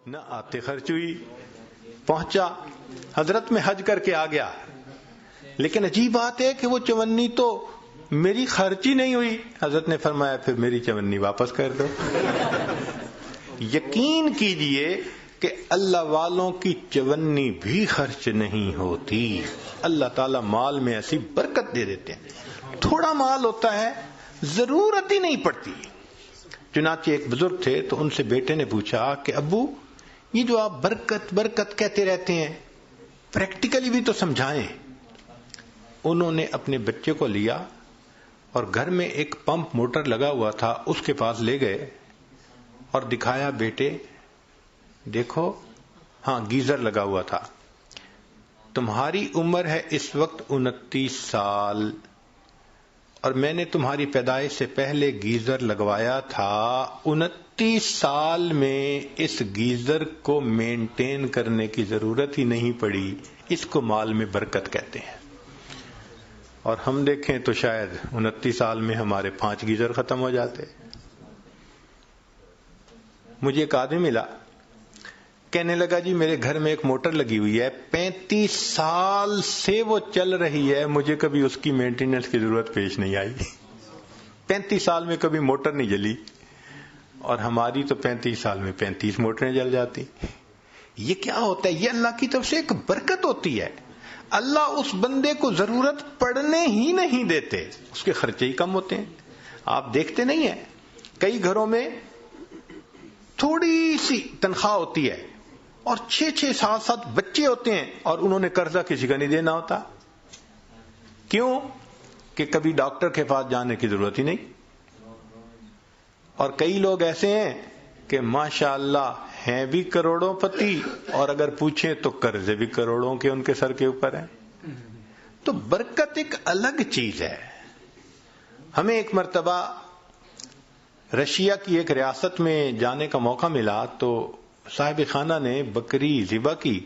نہ آتے خرچ ہوئی، پہنچا حضرت میں حج کر کے آ گیا، لیکن عجیب بات ہے کہ وہ چونی تو میری خرچ ہی نہیں ہوئی۔ حضرت نے فرمایا پھر میری چونی واپس کر دو۔ یقین کیجئے کہ اللہ والوں کی چونی بھی خرچ نہیں ہوتی۔ اللہ تعالیٰ مال میں ایسی برکت دے دیتے ہیں، تھوڑا مال ہوتا ہے ضرورت ہی نہیں پڑتی۔ چنانچہ ایک بزرگ تھے تو ان سے بیٹے نے پوچھا کہ ابو یہ جو آپ برکت برکت کہتے رہتے ہیں پریکٹیکلی بھی تو سمجھائیں۔ انہوں نے اپنے بچے کو لیا اور گھر میں ایک پمپ موٹر لگا ہوا تھا، اس کے پاس لے گئے اور دکھایا، بیٹے دیکھو، ہاں گیزر لگا ہوا تھا، تمہاری عمر ہے اس وقت 29 سال اور میں نے تمہاری پیدائش سے پہلے گیزر لگوایا تھا، 29 سال میں اس گیزر کو مینٹین کرنے کی ضرورت ہی نہیں پڑی، اس کو مال میں برکت کہتے ہیں۔ اور ہم دیکھیں تو شاید 29 سال میں ہمارے 5 گیزر ختم ہو جاتے۔ مجھے ایک آدمی ملا، کہنے لگا جی میرے گھر میں ایک موٹر لگی ہوئی ہے، 35 سال سے وہ چل رہی ہے، مجھے کبھی اس کی مینٹیننس کی ضرورت پیش نہیں آئی۔ 35 سال میں کبھی موٹر نہیں جلی، اور ہماری تو 35 سال میں 35 موٹریں جل جاتی۔ یہ کیا ہوتا ہے؟ یہ اللہ کی طرف سے ایک برکت ہوتی ہے۔ اللہ اس بندے کو ضرورت پڑنے ہی نہیں دیتے، اس کے خرچے ہی کم ہوتے ہیں۔ آپ دیکھتے نہیں ہیں کئی گھروں میں تھوڑی سی تنخواہ ہوتی ہے اور 6 7 بچے ہوتے ہیں اور انہوں نے قرضہ کسی کا نہیں دینا ہوتا۔ کیوں؟ کہ کبھی ڈاکٹر کے پاس جانے کی ضرورت ہی نہیں۔ اور کئی لوگ ایسے ہیں کہ ماشاءاللہ ہیں بھی کروڑوں پتی، اور اگر پوچھیں تو قرضے بھی کروڑوں کے ان کے سر کے اوپر ہیں۔ تو برکت ایک الگ چیز ہے۔ ہمیں ایک مرتبہ رشیا کی ایک ریاست میں جانے کا موقع ملا تو صاحب خانہ نے بکری ذبح کی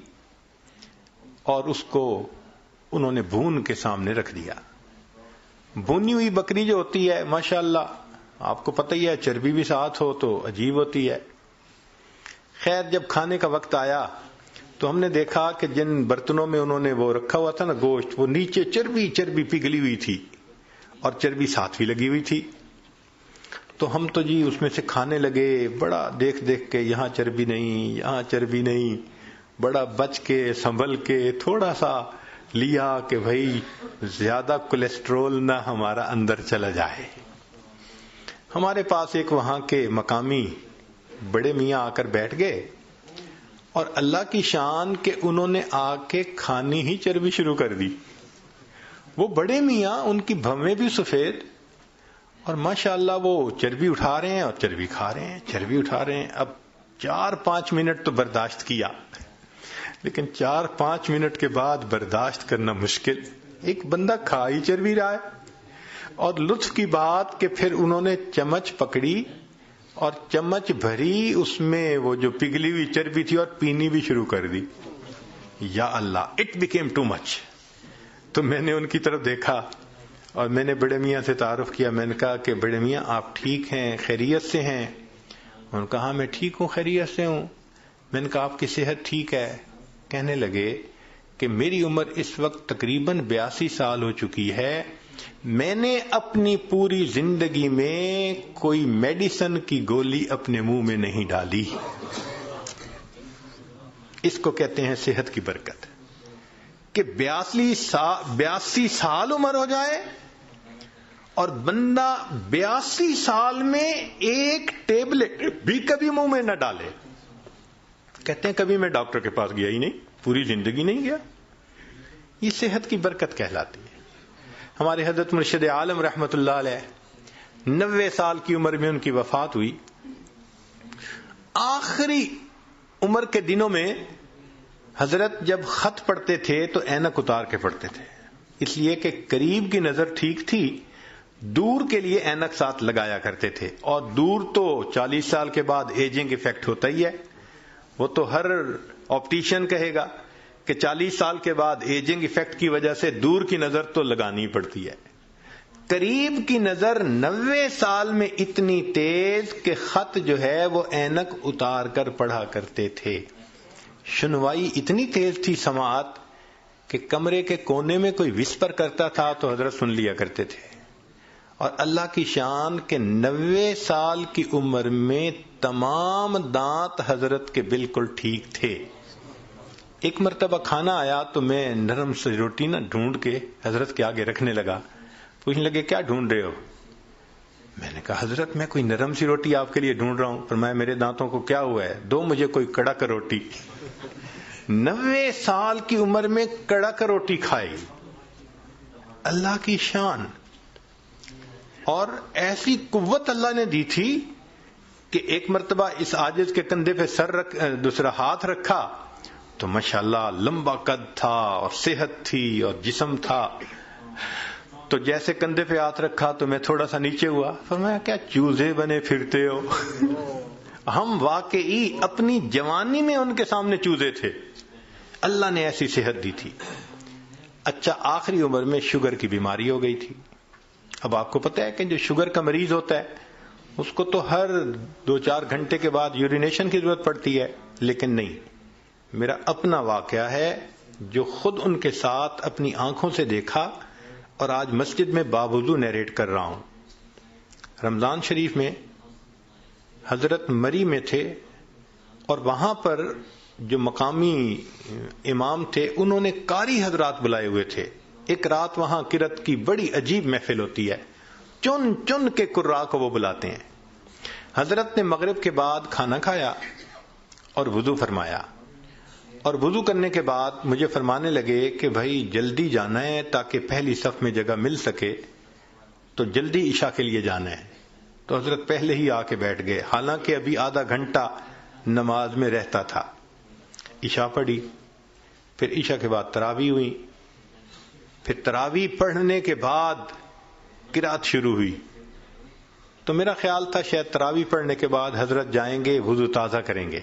اور اس کو انہوں نے بھون کے سامنے رکھ دیا۔ بھونی ہوئی بکری جو ہوتی ہے ماشاءاللہ آپ کو پتہ ہی ہے، چربی بھی ساتھ ہو تو عجیب ہوتی ہے۔ خیر جب کھانے کا وقت آیا تو ہم نے دیکھا کہ جن برتنوں میں انہوں نے وہ رکھا ہوا تھا نا گوشت، وہ نیچے چربی پگھلی ہوئی تھی اور چربی ساتھ بھی لگی ہوئی تھی۔ تو ہم تو جی اس میں سے کھانے لگے، بڑا دیکھ کے یہاں چربی نہیں، یہاں چربی نہیں، بڑا بچ کے سنبھل کے تھوڑا سا لیا کہ بھائی زیادہ کولیسٹرول نہ ہمارا اندر چلا جائے۔ ہمارے پاس ایک وہاں کے مقامی بڑے میاں آ کر بیٹھ گئے اور اللہ کی شان کہ انہوں نے آ کے کھانی ہی چربی شروع کر دی۔ وہ بڑے میاں، ان کی بھویں بھی سفید، اور ماشاءاللہ وہ چربی اٹھا رہے ہیں اور چربی کھا رہے ہیں، چربی اٹھا رہے ہیں۔ اب 4-5 منٹ تو برداشت کیا، لیکن 4-5 منٹ کے بعد برداشت کرنا مشکل۔ ایک بندہ کھا ہی چربی رہا ہے، اور لطف کی بات کہ پھر انہوں نے چمچ پکڑی اور چمچ بھری اس میں وہ جو پگھلی ہوئی چربی تھی اور پینی بھی شروع کر دی۔ یا اللہ، اٹ بیکیم ٹو مچ۔ تو میں نے ان کی طرف دیکھا اور میں نے بڑے میاں سے تعارف کیا۔ میں نے کہا کہ بڑے میاں آپ ٹھیک ہیں، خیریت سے ہیں؟ انہوں نے کہا ہاں میں ٹھیک ہوں، خیریت سے ہوں۔ میں نے کہا آپ کی صحت ٹھیک ہے؟ کہنے لگے کہ میری عمر اس وقت تقریباً 82 سال ہو چکی ہے، میں نے اپنی پوری زندگی میں کوئی میڈیسن کی گولی اپنے منہ میں نہیں ڈالی۔ اس کو کہتے ہیں صحت کی برکت، کہ 82 سال عمر ہو جائے اور بندہ 82 سال میں ایک ٹیبلٹ بھی کبھی منہ میں نہ ڈالے۔ کہتے ہیں کبھی میں ڈاکٹر کے پاس گیا ہی نہیں، پوری زندگی نہیں گیا۔ یہ صحت کی برکت کہلاتی ہے۔ ہمارے حضرت مرشد عالم رحمت اللہ علیہ 90 سال کی عمر میں ان کی وفات ہوئی۔ آخری عمر کے دنوں میں حضرت جب خط پڑھتے تھے تو اینک اتار کے پڑھتے تھے، اس لیے کہ قریب کی نظر ٹھیک تھی، دور کے لیے اینک ساتھ لگایا کرتے تھے۔ اور دور تو 40 سال کے بعد ایجنگ ایفیکٹ ہوتا ہی ہے، وہ تو ہر آپٹیشین کہے گا کہ 40 سال کے بعد ایجنگ ایفیکٹ کی وجہ سے دور کی نظر تو لگانی پڑتی ہے۔ قریب کی نظر 90 سال میں اتنی تیز کہ خط جو ہے وہ اینک اتار کر پڑھا کرتے تھے. سنوائی اتنی تیز تھی سماعت کہ کمرے کے کونے میں کوئی وسپر کرتا تھا تو حضرت سن لیا کرتے تھے. اور اللہ کی شان کہ 90 سال کی عمر میں تمام دانت حضرت کے بالکل ٹھیک تھے. ایک مرتبہ کھانا آیا تو میں نرم سی روٹی ڈھونڈ کے حضرت کے آگے رکھنے لگا. پوچھنے لگے کیا ڈھونڈ رہے ہو؟ میں نے کہا حضرت میں کوئی نرم سی روٹی آپ کے لیے ڈھونڈ رہا ہوں. فرمایا میرے دانتوں کو کیا ہوا ہے؟ دو مجھے کوئی کڑک روٹی. 90 سال کی عمر میں کڑک روٹی کھائی. اللہ کی شان. اور ایسی قوت اللہ نے دی تھی کہ ایک مرتبہ اس عاجز کے کندھے پہ دوسرا ہاتھ رکھا تو ماشاءاللہ لمبا قد تھا اور صحت تھی اور جسم تھا. تو جیسے کندھے پہ ہاتھ رکھا تو میں تھوڑا سا نیچے ہوا. فرمایا کیا چوزے بنے پھرتے ہو؟ ہم واقعی اپنی جوانی میں ان کے سامنے چوزے تھے. اللہ نے ایسی صحت دی تھی. اچھا آخری عمر میں شوگر کی بیماری ہو گئی تھی. اب آپ کو پتہ ہے کہ جو شوگر کا مریض ہوتا ہے اس کو تو ہر 2-4 گھنٹے کے بعد یورینیشن کی ضرورت پڑتی ہے. لیکن نہیں، میرا اپنا واقعہ ہے جو خود ان کے ساتھ اپنی آنکھوں سے دیکھا اور آج مسجد میں باوضو نیریٹ کر رہا ہوں. رمضان شریف میں حضرت مری میں تھے اور وہاں پر جو مقامی امام تھے انہوں نے قاری حضرات بلائے ہوئے تھے. ایک رات وہاں قرات کی بڑی عجیب محفل ہوتی ہے. چن چن کے قراء کو وہ بلاتے ہیں. حضرت نے مغرب کے بعد کھانا کھایا اور وضو فرمایا. اور وضو کرنے کے بعد مجھے فرمانے لگے کہ بھائی جلدی جانا ہے تاکہ پہلی صف میں جگہ مل سکے، تو جلدی عشاء کے لیے جانا ہے. تو حضرت پہلے ہی آ کے بیٹھ گئے، حالانکہ ابھی آدھا گھنٹہ نماز میں رہتا تھا. عشاء پڑھی، پھر عشاء کے بعد تراویح ہوئی، پھر تراویح پڑھنے کے بعد قرات شروع ہوئی. تو میرا خیال تھا شاید تراویح پڑھنے کے بعد حضرت جائیں گے وضو تازہ کریں گے.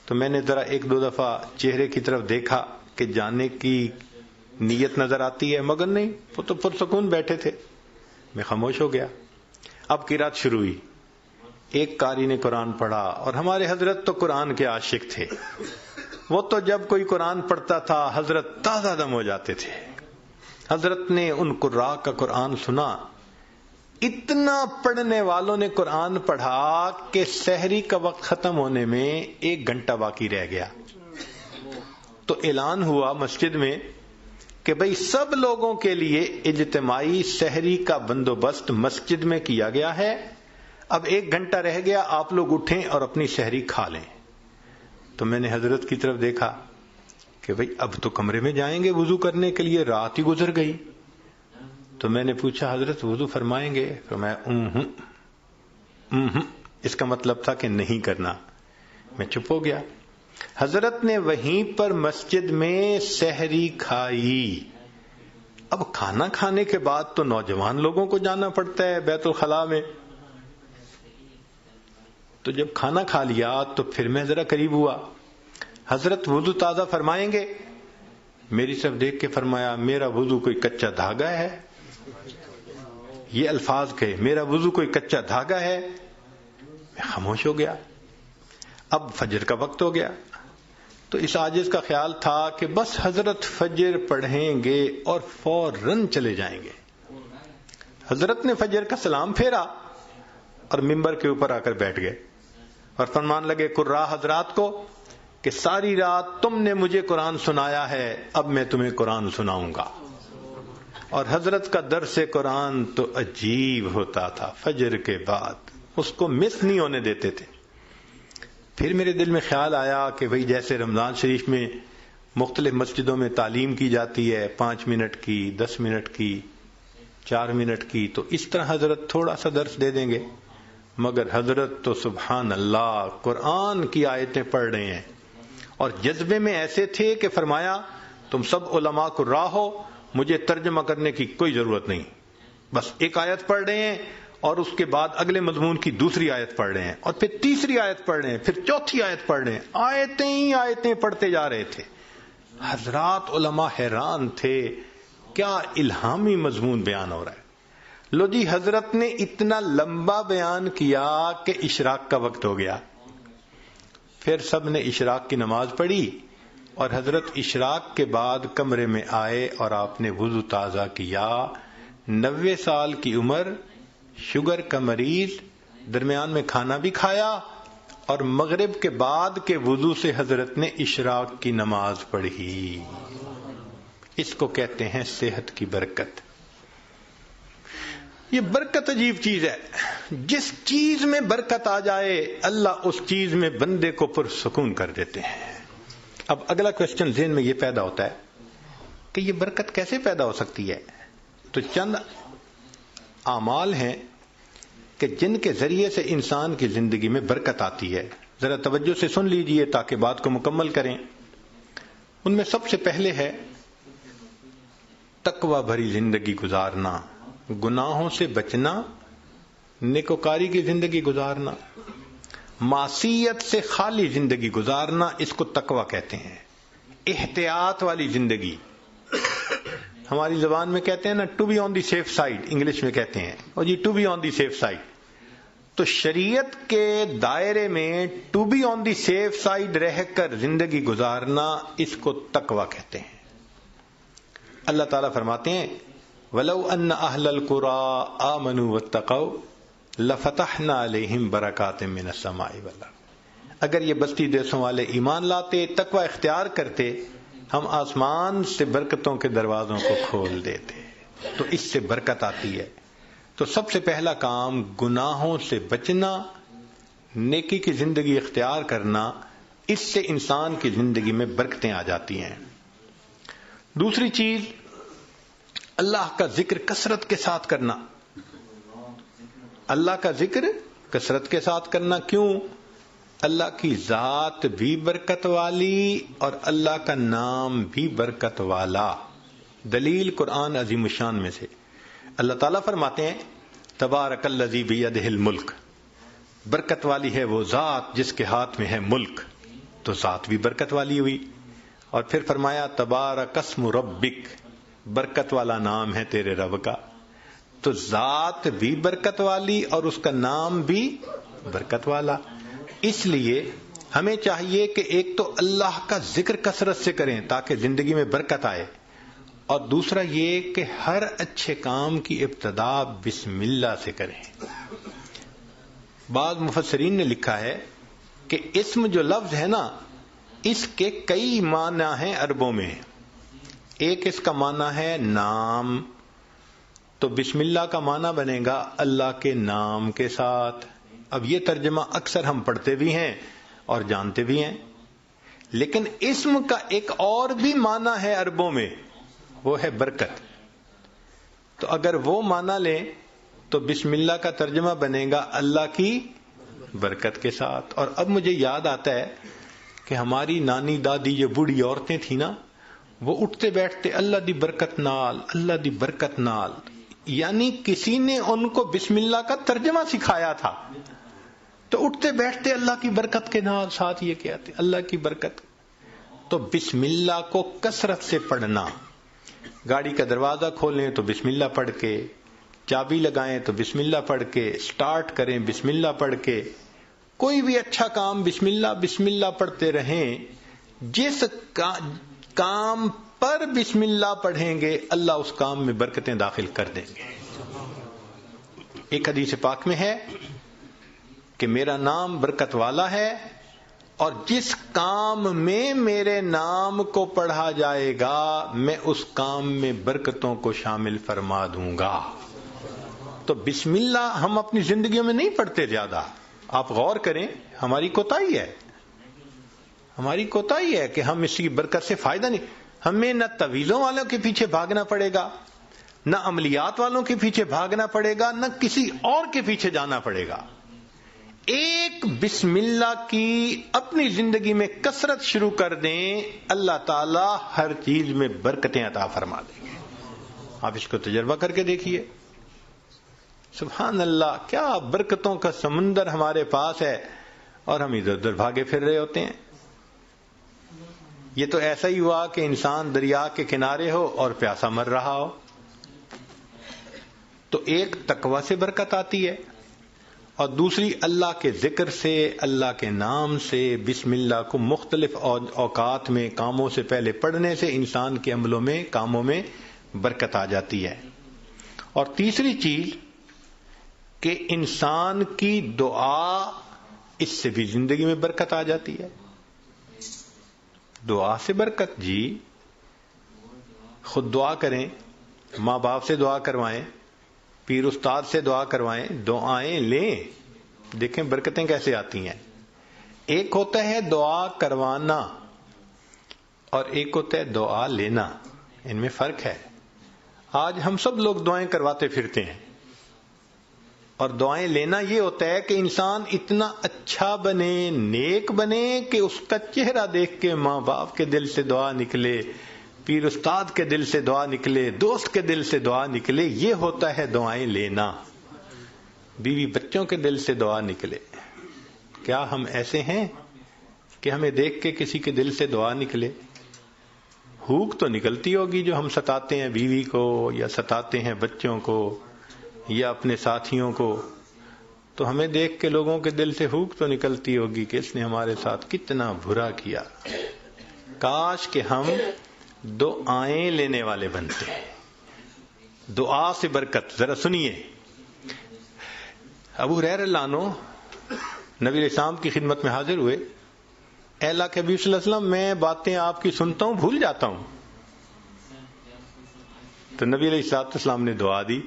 تو میں نے ذرا 1-2 دفعہ چہرے کی طرف دیکھا کہ جانے کی نیت نظر آتی ہے، مگر نہیں، وہ تو پرسکون بیٹھے تھے. میں خاموش ہو گیا. اب قرات شروع ہوئی. ایک قاری نے قرآن پڑھا اور ہمارے حضرت تو قرآن کے عاشق تھے. وہ تو جب کوئی قرآن پڑھتا تھا حضرت تازہ دم ہو جاتے تھے. حضرت نے ان قراء کا قرآن سنا. اتنا پڑھنے والوں نے قرآن پڑھا کہ سحری کا وقت ختم ہونے میں 1 گھنٹہ باقی رہ گیا. تو اعلان ہوا مسجد میں کہ بھئی سب لوگوں کے لیے اجتماعی سحری کا بندوبست مسجد میں کیا گیا ہے. اب 1 گھنٹہ رہ گیا، آپ لوگ اٹھیں اور اپنی سحری کھا لیں. تو میں نے حضرت کی طرف دیکھا کہ بھئی اب تو کمرے میں جائیں گے وضو کرنے کے لیے، رات ہی گزر گئی. تو میں نے پوچھا حضرت وضو فرمائیں گے؟ فرمایا اس کا مطلب تھا کہ نہیں کرنا. میں چپ ہو گیا. حضرت نے وہیں پر مسجد میں سحری کھائی. اب کھانا کھانے کے بعد تو نوجوان لوگوں کو جانا پڑتا ہے بیت الخلاء میں. تو جب کھانا کھا لیا تو پھر میں ذرا قریب ہوا. حضرت وضو تازہ فرمائیں گے؟ میری طرف دیکھ کے فرمایا میرا وضو کوئی کچا دھاگا ہے. یہ الفاظ کہے میرا وضو کوئی کچا دھاگا ہے. میں خاموش ہو گیا. اب فجر کا وقت ہو گیا تو اس عاجز کا خیال تھا کہ بس حضرت فجر پڑھیں گے اور فوراً چلے جائیں گے. حضرت نے فجر کا سلام پھیرا اور ممبر کے اوپر آ کر بیٹھ گئے اور فرمان لگے قراء حضرات کو کہ ساری رات تم نے مجھے قرآن سنایا ہے، اب میں تمہیں قرآن سناؤں گا. اور حضرت کا درس قرآن تو عجیب ہوتا تھا. فجر کے بعد اس کو مس نہیں ہونے دیتے تھے. پھر میرے دل میں خیال آیا کہ بھئی جیسے رمضان شریف میں مختلف مسجدوں میں تعلیم کی جاتی ہے 5 منٹ کی، 10 منٹ کی، 4 منٹ کی، تو اس طرح حضرت تھوڑا سا درس دے دیں گے. مگر حضرت تو سبحان اللہ قرآن کی آیتیں پڑھ رہے ہیں اور جذبے میں ایسے تھے کہ فرمایا تم سب علماء قراء ہو، مجھے ترجمہ کرنے کی کوئی ضرورت نہیں. بس ایک آیت پڑھ رہے ہیں اور اس کے بعد اگلے مضمون کی دوسری آیت پڑھ رہے ہیں اور پھر تیسری آیت پڑھ رہے ہیں، پھر چوتھی آیت پڑھ رہے ہیں. آیتیں ہی آیتیں پڑھتے جا رہے تھے. حضرات علماء حیران تھے کیا الہامی مضمون بیان ہو رہا ہے. لو جی حضرت نے اتنا لمبا بیان کیا کہ اشراق کا وقت ہو گیا، پھر سب نے اشراق کی نماز پڑھی اور حضرت اشراق کے بعد کمرے میں آئے اور آپ نے وضو تازہ کیا. 90 سال کی عمر، شوگر کا مریض، درمیان میں کھانا بھی کھایا اور مغرب کے بعد کے وضو سے حضرت نے اشراق کی نماز پڑھی. اس کو کہتے ہیں صحت کی برکت. یہ برکت عجیب چیز ہے. جس چیز میں برکت آ جائے اللہ اس چیز میں بندے کو پرسکون کر دیتے ہیں. اب اگلا کوشچن ذہن میں یہ پیدا ہوتا ہے کہ یہ برکت کیسے پیدا ہو سکتی ہے؟ تو چند اعمال ہیں کہ جن کے ذریعے سے انسان کی زندگی میں برکت آتی ہے. ذرا توجہ سے سن لیجئے تاکہ بات کو مکمل کریں. ان میں سب سے پہلے ہے تقوی بھری زندگی گزارنا، گناہوں سے بچنا، نیکوکاری کی زندگی گزارنا، معصیت سے خالی زندگی گزارنا. اس کو تقوی کہتے ہیں. احتیاط والی زندگی، ہماری زبان میں کہتے ہیں نا to be on the safe side, English میں کہتے ہیں اور جی to be on the safe side. تو شریعت کے دائرے میں to be on the safe side رہ کر زندگی گزارنا، اس کو تقوی کہتے ہیں. اللہ تعالیٰ فرماتے ہیں وَلَوْ أَنَّ أَهْلَ الْقُرَىٰ آمَنُوا وَاتَّقَوْا لَفَتَحْنَا عَلَيْهِمْ بَرَكَاتٍ مِّنَ السَّمَاءِ وَالْأَرْضِ. اگر یہ بستی دیسوں والے ایمان لاتے، تقوی اختیار کرتے، ہم آسمان سے برکتوں کے دروازوں کو کھول دیتے. تو اس سے برکت آتی ہے. تو سب سے پہلا کام گناہوں سے بچنا، نیکی کی زندگی اختیار کرنا، اس سے انسان کی زندگی میں برکتیں آ جاتی ہیں. دوسری چیز اللہ کا ذکر کثرت کے ساتھ کرنا. اللہ کا ذکر کثرت کے ساتھ کرنا. کیوں؟ اللہ کی ذات بھی برکت والی اور اللہ کا نام بھی برکت والا. دلیل قرآن عظیم الشان میں سے اللہ تعالیٰ فرماتے ہیں تبارک الذی بیدہ الملک، برکت والی ہے وہ ذات جس کے ہاتھ میں ہے ملک. تو ذات بھی برکت والی ہوئی. اور پھر فرمایا تبارک اسم ربک، برکت والا نام ہے تیرے رب کا. تو ذات بھی برکت والی اور اس کا نام بھی برکت والا. اس لیے ہمیں چاہیے کہ ایک تو اللہ کا ذکر کثرت سے کریں تاکہ زندگی میں برکت آئے، اور دوسرا یہ کہ ہر اچھے کام کی ابتدا بسم اللہ سے کریں. بعض مفسرین نے لکھا ہے کہ اسم جو لفظ ہے نا، اس کے کئی معنی ہیں عربوں میں. ایک اس کا معنی ہے نام، تو بسم اللہ کا معنی بنے گا اللہ کے نام کے ساتھ. اب یہ ترجمہ اکثر ہم پڑھتے بھی ہیں اور جانتے بھی ہیں. لیکن اسم کا ایک اور بھی معنی ہے عربوں میں، وہ ہے برکت. تو اگر وہ معنی لیں تو بسم اللہ کا ترجمہ بنے گا اللہ کی برکت کے ساتھ. اور اب مجھے یاد آتا ہے کہ ہماری نانی دادی جو بوڑھی عورتیں تھیں نا، وہ اٹھتے بیٹھتے اللہ دی برکت نال، اللہ دی برکت نال، یعنی کسی نے ان کو بسم اللہ کا ترجمہ سکھایا تھا. تو اٹھتے بیٹھتے اللہ کی برکت کے نال، ساتھ یہ کہتے اللہ کی برکت. تو بسم اللہ کو کثرت سے پڑھنا. گاڑی کا دروازہ کھولیں تو بسم اللہ پڑھ کے، چابی لگائیں تو بسم اللہ پڑھ کے، سٹارٹ کریں بسم اللہ پڑھ کے. کوئی بھی اچھا کام بسم اللہ پڑھتے رہیں. جس کام پر بسم اللہ پڑھیں گے اللہ اس کام میں برکتیں داخل کر دیں گے. ایک حدیث پاک میں ہے کہ میرا نام برکت والا ہے اور جس کام میں میرے نام کو پڑھا جائے گا میں اس کام میں برکتوں کو شامل فرما دوں گا. تو بسم اللہ ہم اپنی زندگیوں میں نہیں پڑھتے زیادہ. آپ غور کریں، ہماری کوتاہی ہے. ہماری کوتاہی ہے کہ ہم اس کی برکت سے فائدہ نہیں. ہمیں نہ تویزوں والوں کے پیچھے بھاگنا پڑے گا، نہ عملیات والوں کے پیچھے بھاگنا پڑے گا، نہ کسی اور کے پیچھے جانا پڑے گا. ایک بسم اللہ کی اپنی زندگی میں کثرت شروع کر دیں، اللہ تعالی ہر چیز میں برکتیں عطا فرما دیں گے. آپ اس کو تجربہ کر کے دیکھیے. سبحان اللہ، کیا برکتوں کا سمندر ہمارے پاس ہے اور ہم ادھر ادھر بھاگے پھر رہے ہوتے ہیں. یہ تو ایسا ہی ہوا کہ انسان دریا کے کنارے ہو اور پیاسا مر رہا ہو. تو ایک تقوی سے برکت آتی ہے، اور دوسری اللہ کے ذکر سے، اللہ کے نام سے، بسم اللہ کو مختلف اوقات میں کاموں سے پہلے پڑھنے سے انسان کے عملوں میں، کاموں میں برکت آ جاتی ہے۔ اور تیسری چیز کہ انسان کی دعا، اس سے بھی زندگی میں برکت آ جاتی ہے۔ دعا سے برکت، جی خود دعا کریں، ماں باپ سے دعا کروائیں، پیر استاد سے دعا کروائیں، دعائیں لیں، دیکھیں برکتیں کیسے آتی ہیں۔ ایک ہوتا ہے دعا کروانا اور ایک ہوتا ہے دعا لینا، ان میں فرق ہے۔ آج ہم سب لوگ دعائیں کرواتے پھرتے ہیں، اور دعائیں لینا یہ ہوتا ہے کہ انسان اتنا اچھا بنے، نیک بنے کہ اس کا چہرہ دیکھ کے ماں باپ کے دل سے دعا نکلے، پیر استاد کے دل سے دعا نکلے، دوست کے دل سے دعا نکلے، یہ ہوتا ہے دعائیں لینا۔ بیوی بچوں کے دل سے دعا نکلے۔ کیا ہم ایسے ہیں کہ ہمیں دیکھ کے کسی کے دل سے دعا نکلے؟ ہوک تو نکلتی ہوگی جو ہم ستاتے ہیں بیوی کو، یا ستاتے ہیں بچوں کو، یا اپنے ساتھیوں کو، تو ہمیں دیکھ کے لوگوں کے دل سے ہوک تو نکلتی ہوگی کہ اس نے ہمارے ساتھ کتنا برا کیا۔ کاش کہ ہم دعائیں لینے والے بنتے ہیں۔ دعا سے برکت، ذرا سنیے۔ ابو ہریرہ رضی اللہ عنہ نبی علیہ السلام کی خدمت میں حاضر ہوئے۔ اے اللہ کے حبیب صلی اللہ علیہ وسلم، میں باتیں آپ کی سنتا ہوں، بھول جاتا ہوں۔ تو نبی علیہ السلام نے دعا دی،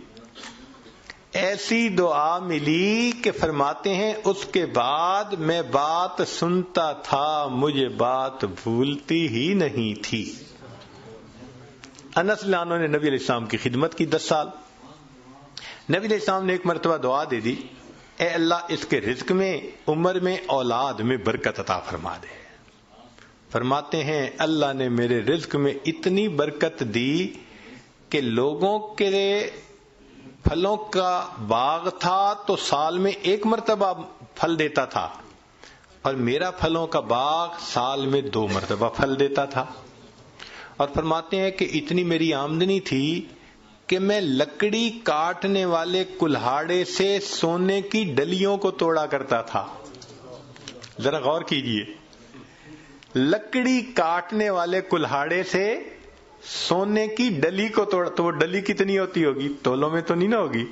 ایسی دعا ملی کہ فرماتے ہیں اس کے بعد میں بات سنتا تھا، مجھے بات بھولتی ہی نہیں تھی۔ انس رضی اللہ عنہ نے نبی علیہ السلام کی خدمت کی 10 سال۔ نبی علیہ السلام نے ایک مرتبہ دعا دے دی، اے اللہ اس کے رزق میں، عمر میں، اولاد میں برکت عطا فرما دے۔ فرماتے ہیں اللہ نے میرے رزق میں اتنی برکت دی کہ لوگوں کے پھلوں کا باغ تھا تو سال میں ایک مرتبہ پھل دیتا تھا، اور میرا پھلوں کا باغ سال میں 2 مرتبہ پھل دیتا تھا۔ اور فرماتے ہیں کہ اتنی میری آمدنی تھی کہ میں لکڑی کاٹنے والے کلہاڑے سے سونے کی ڈلیوں کو توڑا کرتا تھا۔ ذرا غور کیجئے، لکڑی کاٹنے والے کلہاڑے سے سونے کی ڈلی کو توڑا، تو وہ ڈلی کتنی ہوتی ہوگی؟ تولوں میں تو نہیں نہ ہوگی،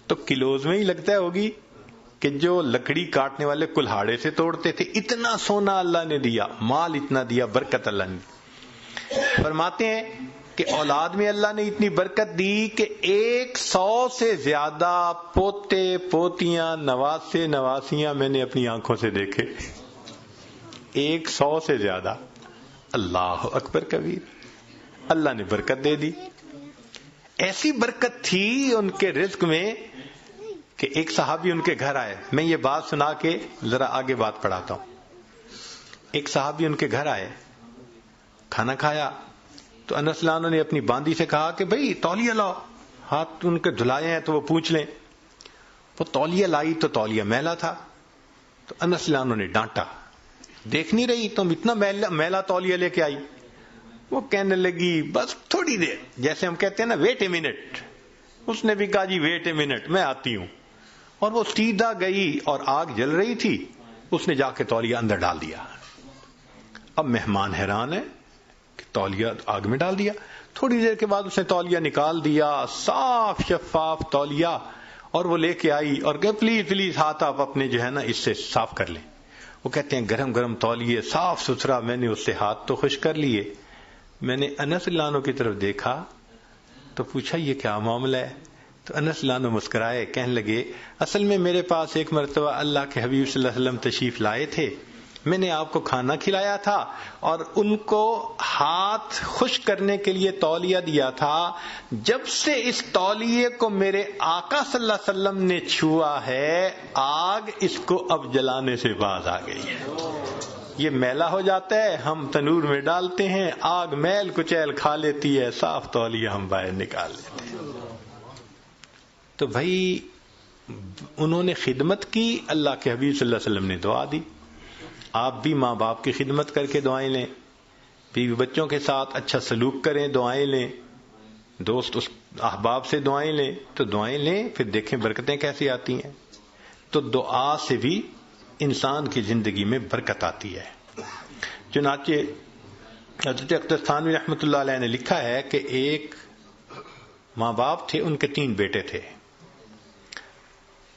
تو کلوز میں ہی لگتا ہوگی کہ جو لکڑی کاٹنے والے کلہاڑے سے توڑتے تھے۔ اتنا سونا اللہ نے دیا، مال اتنا دیا، برکت اللہ نے۔ فرماتے ہیں کہ اولاد میں اللہ نے اتنی برکت دی کہ 100 سے زیادہ پوتے پوتیاں، نواسے نواسیاں میں نے اپنی آنکھوں سے دیکھے۔ 100 سے زیادہ۔ اللہ اکبر کبیر، اللہ نے برکت دے دی۔ ایسی برکت تھی ان کے رزق میں کہ ایک صحابی ان کے گھر آئے۔ میں یہ بات سنا کے ذرا آگے بات پڑھاتا ہوں۔ ایک صحابی ان کے گھر آئے، کھانا کھایا تو انس رضی اللہ عنہ نے اپنی باندی سے کہا کہ بھئی تولیہ لاؤ، ہاتھ ان کے دھلائے ہیں تو وہ پوچھ لیں۔ وہ تولیہ لائی تو تولیہ میلا تھا، تو انس رضی اللہ عنہ نے ڈانٹا، دیکھ نہیں رہی تم اتنا میلا تولیہ لے کے آئی؟ وہ کہنے لگی بس تھوڑی دیر، جیسے ہم کہتے ہیں نا ویٹ اے منٹ۔ اس نے بھی کہا جی ویٹ اے منٹ، میں آتی ہوں۔ اور وہ سیدھا گئی، اور آگ جل رہی تھی، اس نے جا کے تولیہ اندر ڈال دیا۔ اب مہمان حیران ہے کہ تولیہ آگ میں ڈال دیا۔ تھوڑی دیر کے بعد اس نے تولیہ نکال دیا، صاف شفاف تولیہ، اور وہ لے کے آئی اور کہ پلیز پلیز ہاتھ آپ اپنے جو ہے نا اس سے صاف کر لیں۔ وہ کہتے ہیں گرم گرم تولیے، صاف ستھرا، میں نے اس سے ہاتھ تو خشک کر لیے۔ میں نے انس رضی اللہ عنہ کی طرف دیکھا تو پوچھا یہ کیا معاملہ ہے؟ تو انس رضی اللہ عنہ مسکرائے، کہنے لگے اصل میں میرے پاس ایک مرتبہ اللہ کے حبیب صلی اللہ علیہ وسلم تشریف لائے تھے، میں نے آپ کو کھانا کھلایا تھا اور ان کو ہاتھ خشک کرنے کے لیے تولیہ دیا تھا۔ جب سے اس تولیے کو میرے آقا صلی اللہ علیہ وسلم نے چھوا ہے، آگ اس کو اب جلانے سے باز آ گئی ہے۔ یہ میلا ہو جاتا ہے، ہم تنور میں ڈالتے ہیں، آگ میل کچیل کھا لیتی ہے، صاف تولیہ ہم باہر نکال لیتے ہیں۔ تو بھائی انہوں نے خدمت کی، اللہ کے حبیب صلی اللہ علیہ وسلم نے دعا دی۔ آپ بھی ماں باپ کی خدمت کر کے دعائیں لیں، بیوی بچوں کے ساتھ اچھا سلوک کریں، دعائیں لیں، دوست اس احباب سے دعائیں لیں تو دعائیں لیں، پھر دیکھیں برکتیں کیسی آتی ہیں. تو دعا سے بھی انسان کی زندگی میں برکت آتی ہے. چنانچہ حضرت اختر تھانوی رحمۃ اللہ علیہ نے لکھا ہے کہ ایک ماں باپ تھے، ان کے 3 بیٹے تھے.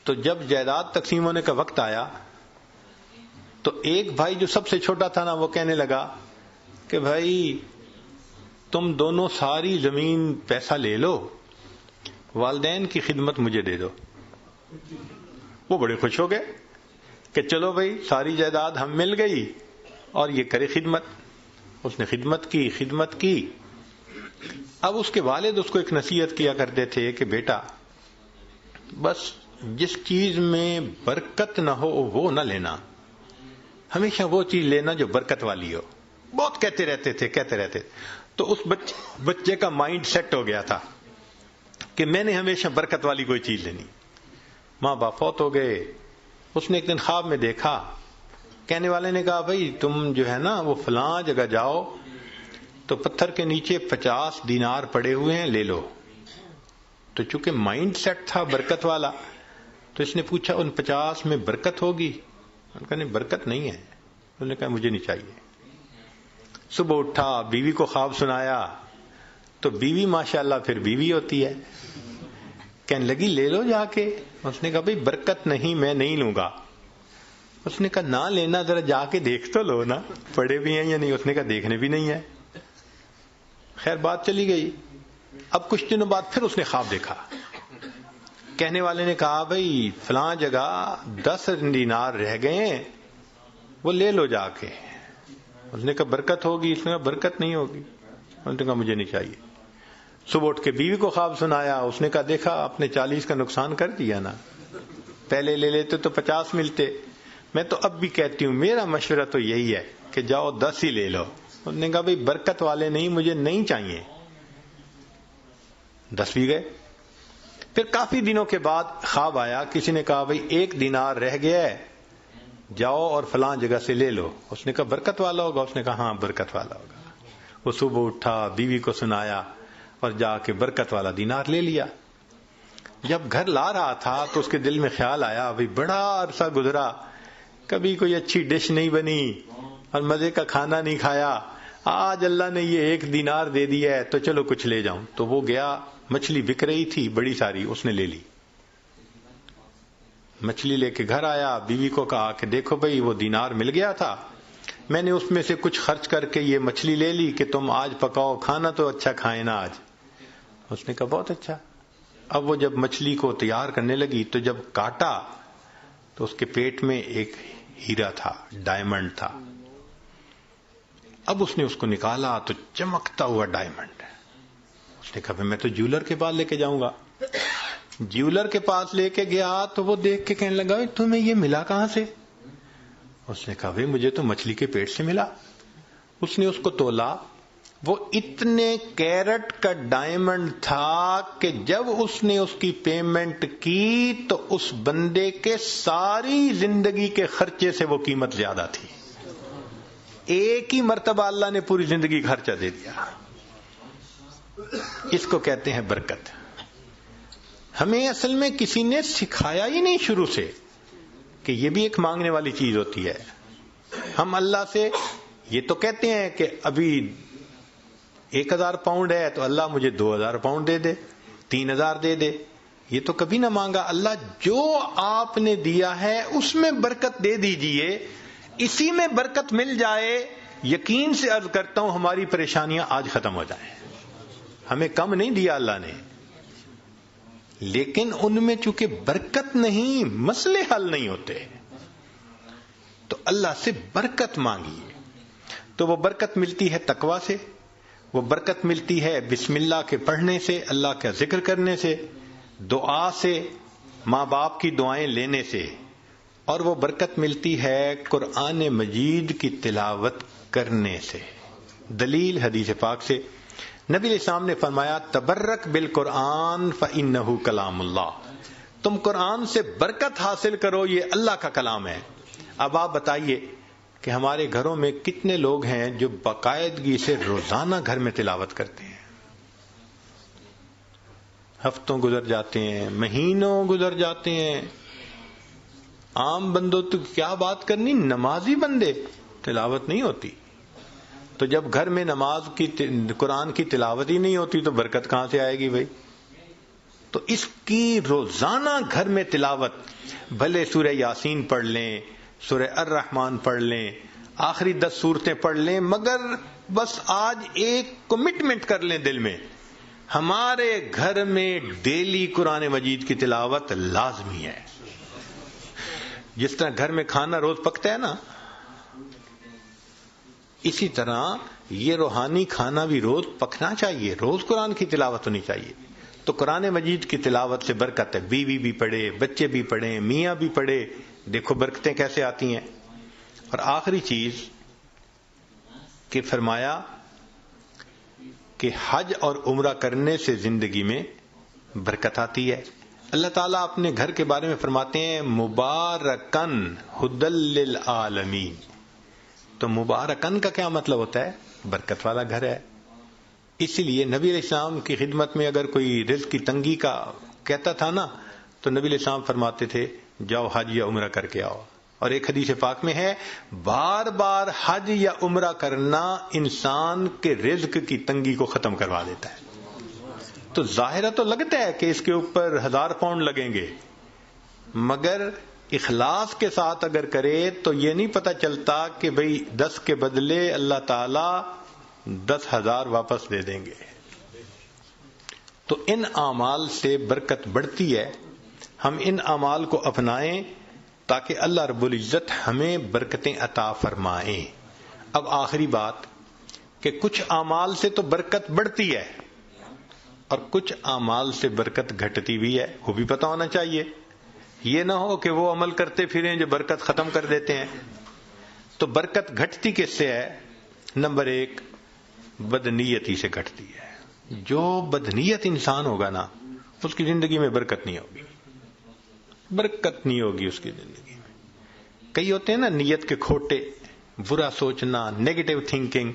تو جب جائیداد تقسیم ہونے کا وقت آیا تو ایک بھائی جو سب سے چھوٹا تھا نا، وہ کہنے لگا کہ بھائی تم دونوں ساری زمین پیسہ لے لو، والدین کی خدمت مجھے دے دو. وہ بڑے خوش ہو گئے کہ چلو بھائی ساری جائیداد ہم مل گئی اور یہ کرے خدمت. اس نے خدمت کی. اب اس کے والد اس کو ایک نصیحت کیا کرتے تھے کہ بیٹا بس جس چیز میں برکت نہ ہو وہ نہ لینا، ہمیشہ وہ چیز لینا جو برکت والی ہو. بہت کہتے رہتے. تو اس بچے کا مائنڈ سیٹ ہو گیا تھا کہ میں نے ہمیشہ برکت والی کوئی چیز لینی. ماں باپ فوت ہو گئے. اس نے ایک دن خواب میں دیکھا، کہنے والے نے کہا بھائی تم جو ہے نا وہ فلاں جگہ جاؤ تو پتھر کے نیچے 50 دینار پڑے ہوئے ہیں، لے لو. تو چونکہ مائنڈ سیٹ تھا برکت والا تو اس نے پوچھا ان 50 میں برکت ہوگی؟ انہوں نے کہا نہیں برکت نہیں ہے. انہوں نے کہا مجھے نہیں چاہیے. صبح اٹھا، بیوی کو خواب سنایا تو بیوی ماشاءاللہ پھر بیوی ہوتی ہے، کہنے لگی لے لو جا کے. اس نے کہا بھئی برکت نہیں، میں نہیں لوں گا. اس نے کہا نہ لینا، ذرا جا کے دیکھ تو لو نا پڑے بھی ہیں یا نہیں. اس نے کہا دیکھنے بھی نہیں ہے. خیر بات چلی گئی. اب کچھ دنوں بعد پھر اس نے خواب دیکھا. کہنے والے نے کہا بھئی فلاں جگہ 10 دینار رہ گئے ہیں، وہ لے لو جا کے. اس نے کہا برکت ہوگی؟ اس نے کہا برکت نہیں ہوگی. اس نے کہا مجھے نہیں چاہیے. صبح اٹھ کے بیوی کو خواب سنایا. اس نے کہا دیکھا آپ نے 40 کا نقصان کر دیا نا، پہلے لے لیتے تو 50 ملتے. میں تو اب بھی کہتی ہوں میرا مشورہ تو یہی ہے کہ جاؤ 10 ہی لے لو. اس نے کہا بھئی برکت والے نہیں، مجھے نہیں چاہیے. 10 بھی گئے. پھر کافی دنوں کے بعد خواب آیا، کسی نے کہا بھئی 1 دینار رہ گیا ہے، جاؤ اور فلاں جگہ سے لے لو. اس نے کہا برکت والا ہوگا؟ اس نے کہا ہاں برکت والا ہوگا. وہ صبح اٹھا، بیوی کو سنایا اور جا کے برکت والا دینار لے لیا. جب گھر لا رہا تھا تو اس کے دل میں خیال آیا بھئی بڑا عرصہ گزرا، کبھی کوئی اچھی ڈش نہیں بنی اور مزے کا کھانا نہیں کھایا، آج اللہ نے یہ 1 دینار دے دیا ہے تو چلو کچھ لے جاؤں. تو وہ گیا، مچھلی بک رہی تھی بڑی ساری، اس نے لے لی. مچھلی لے کے گھر آیا، بیوی کو کہا کہ دیکھو بھئی وہ دینار مل گیا تھا، میں نے اس میں سے کچھ خرچ کر کے یہ مچھلی لے لی کہ تم آج پکاؤ، کھانا تو اچھا کھائیں نا آج. اس نے کہا بہت اچھا. اب وہ جب مچھلی کو تیار کرنے لگی تو جب کاٹا تو اس کے پیٹ میں ایک ہیرا تھا، ڈائمنڈ تھا. اب اس نے اس کو نکالا تو چمکتا ہوا ڈائمنڈ. اس نے کہا میں تو جیولر کے پاس لے کے جاؤں گا. جیولر کے پاس لے کے گیا تو وہ دیکھ کے کہنے لگا تمہیں یہ ملا کہاں سے؟ اس نے کہا مجھے تو مچھلی کے پیٹ سے ملا. اس نے اس کو تولا، وہ اتنے کیرٹ کا ڈائمنڈ تھا کہ جب اس نے اس کی پیمنٹ کی تو اس بندے کے ساری زندگی کے خرچے سے وہ قیمت زیادہ تھی. ایک ہی مرتبہ اللہ نے پوری زندگی خرچہ دے دیا. اس کو کہتے ہیں برکت. ہمیں اصل میں کسی نے سکھایا ہی نہیں شروع سے کہ یہ بھی ایک مانگنے والی چیز ہوتی ہے. ہم اللہ سے یہ تو کہتے ہیں کہ ابھی 1000 پاؤنڈ ہے تو اللہ مجھے 2000 پاؤنڈ دے دے، 3000 دے دے. یہ تو کبھی نہ مانگا. اللہ جو آپ نے دیا ہے اس میں برکت دے دیجئے، اسی میں برکت مل جائے. یقین سے عرض کرتا ہوں ہماری پریشانیاں آج ختم ہو جائیں. ہمیں کم نہیں دیا اللہ نے، لیکن ان میں چونکہ برکت نہیں، مسئلے حل نہیں ہوتے. تو اللہ سے برکت مانگیے. تو وہ برکت ملتی ہے تقوی سے، وہ برکت ملتی ہے بسم اللہ کے پڑھنے سے، اللہ کا ذکر کرنے سے، دعا سے، ماں باپ کی دعائیں لینے سے، اور وہ برکت ملتی ہے قرآن مجید کی تلاوت کرنے سے. دلیل حدیث پاک سے نبی علیہ السلام نے فرمایا تبرک بالقرآن فإنہ کلام اللہ. تم قرآن سے برکت حاصل کرو، یہ اللہ کا کلام ہے. اب آپ بتائیے کہ ہمارے گھروں میں کتنے لوگ ہیں جو باقاعدگی سے روزانہ گھر میں تلاوت کرتے ہیں. ہفتوں گزر جاتے ہیں، مہینوں گزر جاتے ہیں. عام بندوں تو کیا بات کرنی، نمازی بندے تلاوت نہیں ہوتی. تو جب گھر میں نماز کی قرآن کی تلاوت ہی نہیں ہوتی تو برکت کہاں سے آئے گی بھائی؟ تو اس کی روزانہ گھر میں تلاوت، بھلے سورہ یاسین پڑھ لیں، سورہ الرحمن پڑھ لیں، آخری 10 سورتیں پڑھ لیں، مگر بس آج ایک کمٹمنٹ کر لیں دل میں، ہمارے گھر میں ڈیلی قرآن مجید کی تلاوت لازمی ہے. جس طرح گھر میں کھانا روز پکتا ہے نا، اسی طرح یہ روحانی کھانا بھی روز پکنا چاہیے، روز قرآن کی تلاوت ہونی چاہیے. تو قرآن مجید کی تلاوت سے برکت ہے. بیوی بھی پڑھے، بچے بھی پڑھیں، میاں بھی پڑھے، دیکھو برکتیں کیسے آتی ہیں. اور آخری چیز کہ فرمایا کہ حج اور عمرہ کرنے سے زندگی میں برکت آتی ہے. اللہ تعالیٰ اپنے گھر کے بارے میں فرماتے ہیں مبارکن ھدی للعالمین. تو مبارکن کا کیا مطلب ہوتا ہے؟ برکت والا گھر ہے. اسی لیے نبی علیہ السلام کی خدمت میں اگر کوئی رزق کی تنگی کا کہتا تھا نا، تو نبی علیہ السلام فرماتے تھے جاؤ حج یا عمرہ کر کے آؤ. اور ایک حدیث پاک میں ہے بار بار حج یا عمرہ کرنا انسان کے رزق کی تنگی کو ختم کروا دیتا ہے. تو ظاہرہ تو لگتا ہے کہ اس کے اوپر 1000 پاؤنڈ لگیں گے، مگر اخلاص کے ساتھ اگر کرے تو یہ نہیں پتہ چلتا کہ بھئی 10 کے بدلے اللہ تعالی 10,000 واپس دے دیں گے. تو ان اعمال سے برکت بڑھتی ہے. ہم ان اعمال کو اپنائیں تاکہ اللہ رب العزت ہمیں برکتیں عطا فرمائیں. اب آخری بات کہ کچھ اعمال سے تو برکت بڑھتی ہے اور کچھ اعمال سے برکت گھٹتی بھی ہے، وہ بھی پتہ ہونا چاہیے. یہ نہ ہو کہ وہ عمل کرتے پھریں جو برکت ختم کر دیتے ہیں. تو برکت گھٹتی کس سے ہے؟ نمبر 1 بدنیتی سے گھٹتی ہے. جو بدنیت انسان ہوگا نا، اس کی زندگی میں برکت نہیں ہوگی، برکت نہیں ہوگی اس کی زندگی میں. کئی ہوتے ہیں نا نیت کے کھوٹے، برا سوچنا، نیگیٹو تھنکنگ،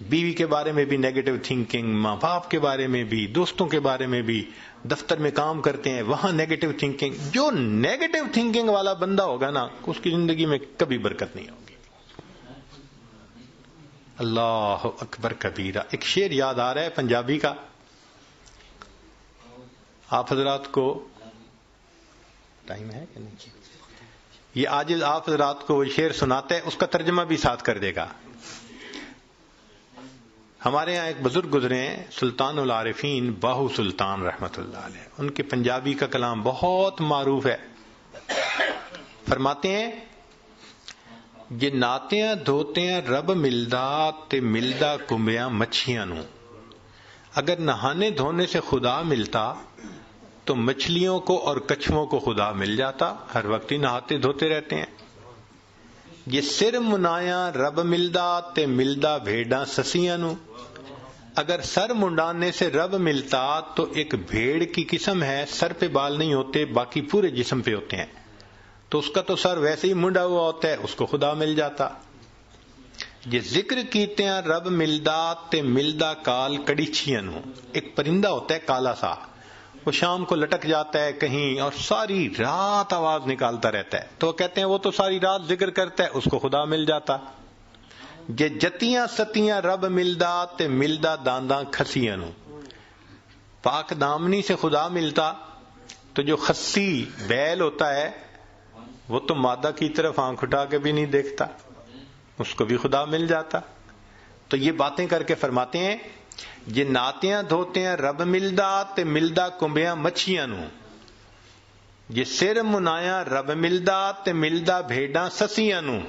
بیوی کے بارے میں بھی نیگیٹو تھنکنگ، ماں باپ کے بارے میں بھی، دوستوں کے بارے میں بھی، دفتر میں کام کرتے ہیں وہاں نیگیٹو تھنکنگ. جو نیگیٹو تھنکنگ والا بندہ ہوگا نا، اس کی زندگی میں کبھی برکت نہیں ہوگی. اللہ اکبر کبیرہ. ایک شعر یاد آ رہا ہے پنجابی کا، آپ حضرات کو ٹائم ہے کہ نہیں؟ یہ آج آپ حضرات کو وہ شعر سناتے ہیں، اس کا ترجمہ بھی ساتھ کر دے گا. ہمارے یہاں ایک بزرگ گزرے ہیں سلطان العارفین باہو سلطان رحمت اللہ علیہ. ان کے پنجابی کا کلام بہت معروف ہے. فرماتے ہیں جے ناتیاں دھوتیاں رب ملدا تے ملدا کنبیاں مچھیاں نو. اگر نہانے دھونے سے خدا ملتا تو مچھلیوں کو اور کچھووں کو خدا مل جاتا، ہر وقت ہی نہاتے دھوتے رہتے ہیں. یہ سر منایا رب ملدا تے ملدا بھیڑاں سسیاں نو. اگر سر منڈانے سے رب ملتا تو ایک بھیڑ کی قسم ہے، سر پہ بال نہیں ہوتے، باقی پورے جسم پہ ہوتے ہیں، تو اس کا تو سر ویسے ہی منڈا ہوا ہوتا ہے، اس کو خدا مل جاتا. یہ ذکر کیتے ہیں رب ملدا تے ملدا کال کڑیچیاں نو. ایک پرندہ ہوتا ہے کالا سا، وہ شام کو لٹک جاتا ہے کہیں اور ساری رات آواز نکالتا رہتا ہے، تو وہ کہتے ہیں وہ تو ساری رات ذکر کرتا ہے، اس کو خدا مل جاتا. جے جتیاں ستیاں رب ملدا تے ملدا دانداں کھسیاں نو. پاک دامنی سے خدا ملتا تو جو خسی بیل ہوتا ہے وہ تو مادہ کی طرف آنکھ اٹھا کے بھی نہیں دیکھتا، اس کو بھی خدا مل جاتا. تو یہ باتیں کر کے فرماتے ہیں جے ناتیاں دھوتے ہیں رب ملدا تے ملدا کنبیاں مچھیاں نو. جے سر منایا رب ملدا تے ملدا بھیڑاں سسیاں نو.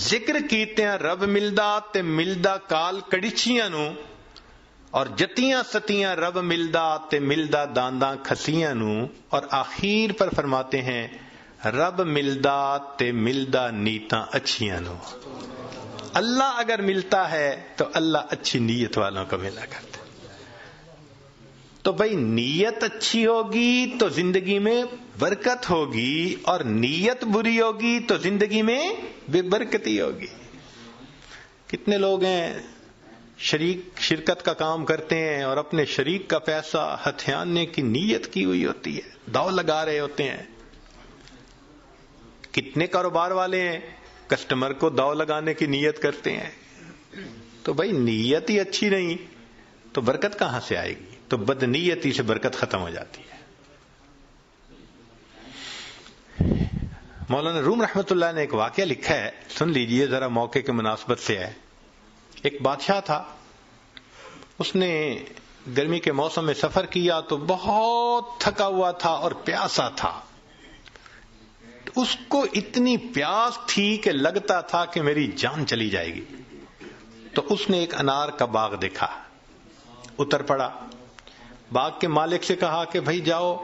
ذکر کیتے ہیں رب ملدا تے ملدا کال کڑیچیاں نو. اور جتیاں ستیاں رب ملدا تے ملدا دانداں کھسیاں نو. اور آخر پر فرماتے ہیں رب ملدا تے ملدا نیتاں اچھیاں نو. اللہ اگر ملتا ہے تو اللہ اچھی نیت والوں کو ملا کرتا. تو بھائی نیت اچھی ہوگی تو زندگی میں برکت ہوگی، اور نیت بری ہوگی تو زندگی میں بے برکتی ہوگی. کتنے لوگ ہیں شرکت کا کام کرتے ہیں اور اپنے شریک کا پیسہ ہتھیانے کی نیت کی ہوئی ہوتی ہے، داؤ لگا رہے ہوتے ہیں. کتنے کاروبار والے ہیں کسٹمر کو داؤ لگانے کی نیت کرتے ہیں. تو بھائی نیت ہی اچھی نہیں تو برکت کہاں سے آئے گی؟ تو بدنیتی سے برکت ختم ہو جاتی ہے. مولانا روم رحمت اللہ نے ایک واقعہ لکھا ہے، سن لیجئے ذرا، موقع کے مناسبت سے ہے. ایک بادشاہ تھا، اس نے گرمی کے موسم میں سفر کیا تو بہت تھکا ہوا تھا اور پیاسا تھا. اس کو اتنی پیاس تھی کہ لگتا تھا کہ میری جان چلی جائے گی. تو اس نے ایک انار کا باغ دیکھا، اتر پڑا. باغ کے مالک سے کہا کہ بھائی جاؤ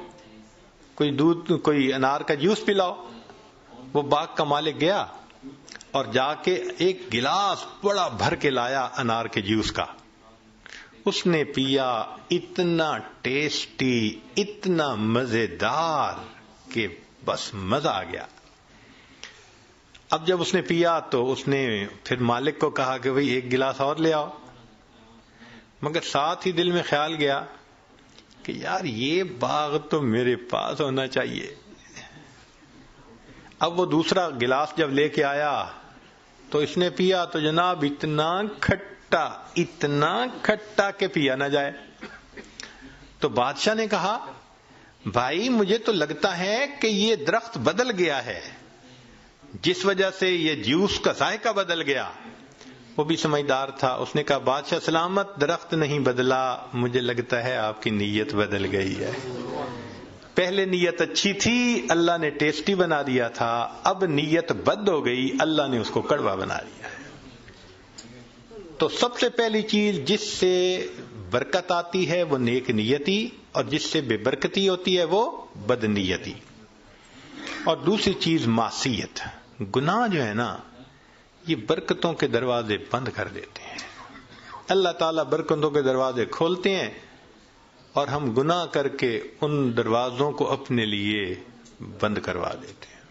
کوئی انار کا جوس پلاؤ. وہ باغ کا مالک گیا اور جا کے ایک گلاس بڑا بھر کے لایا انار کے جوس کا. اس نے پیا، اتنا ٹیسٹی، اتنا مزیدار کہ بس مزہ آ گیا. اب جب اس نے پیا تو اس نے پھر مالک کو کہا کہ بھئی ایک گلاس اور لے آؤ. مگر ساتھ ہی دل میں خیال گیا کہ یار یہ باغ تو میرے پاس ہونا چاہیے. اب وہ دوسرا گلاس جب لے کے آیا تو اس نے پیا تو جناب اتنا کھٹا کہ پیا نہ جائے. تو بادشاہ نے کہا بھائی مجھے تو لگتا ہے کہ یہ درخت بدل گیا ہے، جس وجہ سے یہ جوس کا ذائقہ بدل گیا. وہ بھی سمجھدار تھا، اس نے کہا بادشاہ سلامت، درخت نہیں بدلا، مجھے لگتا ہے آپ کی نیت بدل گئی ہے. پہلے نیت اچھی تھی، اللہ نے ٹیسٹی بنا دیا تھا، اب نیت بد ہو گئی، اللہ نے اس کو کڑوا بنا دیا. تو سب سے پہلی چیز جس سے برکت آتی ہے وہ نیک نیتی، اور جس سے بے برکتی ہوتی ہے وہ بد نیتی. اور دوسری چیز معصیت، گناہ جو ہے نا یہ برکتوں کے دروازے بند کر دیتے ہیں. اللہ تعالیٰ برکتوں کے دروازے کھولتے ہیں اور ہم گناہ کر کے ان دروازوں کو اپنے لیے بند کروا دیتے ہیں.